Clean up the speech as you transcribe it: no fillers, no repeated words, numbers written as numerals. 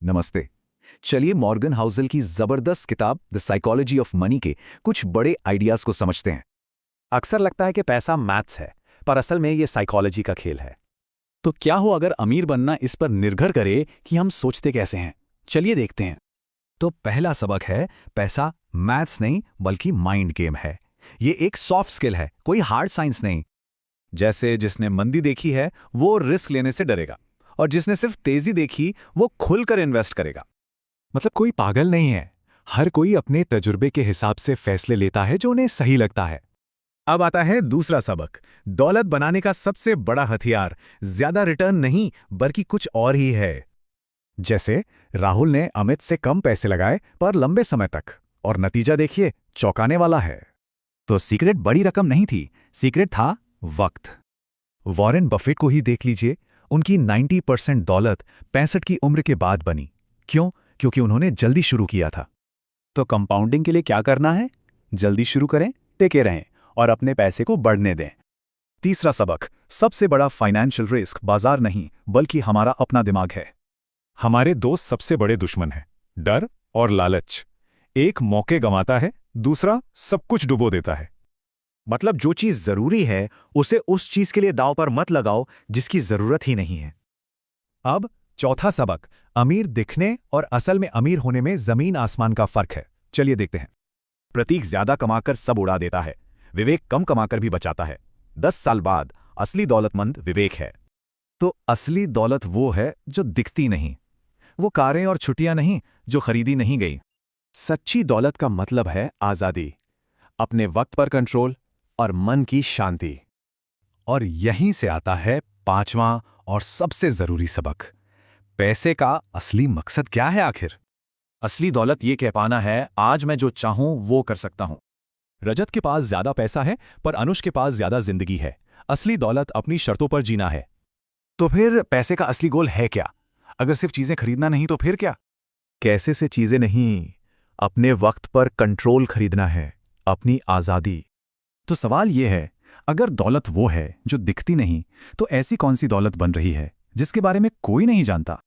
नमस्ते। चलिए Morgan Housel की जबरदस्त किताब द साइकोलॉजी ऑफ मनी के कुछ बड़े आइडियाज को समझते हैं। अक्सर लगता है कि पैसा मैथ्स है, पर असल में ये साइकोलॉजी का खेल है। तो क्या हो अगर अमीर बनना इस पर निर्भर करे कि हम सोचते कैसे हैं? चलिए देखते हैं। तो पहला सबक है, पैसा मैथ्स नहीं बल्कि माइंड गेम है। ये एक सॉफ्ट स्किल है, कोई हार्ड साइंस नहीं। जैसे जिसने मंदी देखी है वो रिस्क लेने से डरेगा, और जिसने सिर्फ तेजी देखी वो खुलकर इन्वेस्ट करेगा। मतलब कोई पागल नहीं है। हर कोई अपने तजुर्बे के हिसाब से फैसले लेता है जो उन्हें सही लगता है। अब आता है दूसरा सबक। दौलत बनाने का सबसे बड़ा हथियार ज्यादा रिटर्न नहीं बल्कि कुछ और ही है। जैसे राहुल ने अमित से कम पैसे लगाए पर लंबे समय तक, और नतीजा देखिए, चौंकाने वाला है। तो सीक्रेट बड़ी रकम नहीं थी, सीक्रेट था वक्त। वॉरेन बफेट को ही देख लीजिए, उनकी 90% दौलत 65 की उम्र के बाद बनी। क्यों? क्योंकि उन्होंने जल्दी शुरू किया था। तो कंपाउंडिंग के लिए क्या करना है? जल्दी शुरू करें, टिके रहें और अपने पैसे को बढ़ने दें। तीसरा सबक, सबसे बड़ा फाइनेंशियल रिस्क बाजार नहीं बल्कि हमारा अपना दिमाग है। हमारे दोस्त सबसे बड़े दुश्मन हैं, डर और लालच। एक मौके गंवाता है, दूसरा सब कुछ डुबो देता है। मतलब जो चीज जरूरी है उसे उस चीज के लिए दांव पर मत लगाओ जिसकी जरूरत ही नहीं है। अब चौथा सबक, अमीर दिखने और असल में अमीर होने में जमीन आसमान का फर्क है। चलिए देखते हैं। प्रतीक ज्यादा कमाकर सब उड़ा देता है, विवेक कम कमाकर भी बचाता है। 10 साल बाद असली दौलतमंद विवेक है। तो असली दौलत वो है जो दिखती नहीं, वो कारें और छुट्टियां नहीं जो खरीदी नहीं गई। सच्ची दौलत का मतलब है आजादी, अपने वक्त पर कंट्रोल और मन की शांति। और यहीं से आता है पांचवां और सबसे जरूरी सबक। पैसे का असली मकसद क्या है आखिर? असली दौलत ये कह पाना है, आज मैं जो चाहूं वो कर सकता हूं। रजत के पास ज्यादा पैसा है पर अनुष के पास ज्यादा जिंदगी है। असली दौलत अपनी शर्तों पर जीना है। तो फिर पैसे का असली गोल है क्या? अगर सिर्फ चीजें खरीदना नहीं तो फिर क्या? कैसे से चीजें नहीं, अपने वक्त पर कंट्रोल खरीदना है, अपनी आजादी। तो सवाल यह है, अगर दौलत वो है जो दिखती नहीं, तो ऐसी कौन सी दौलत बन रही है जिसके बारे में कोई नहीं जानता?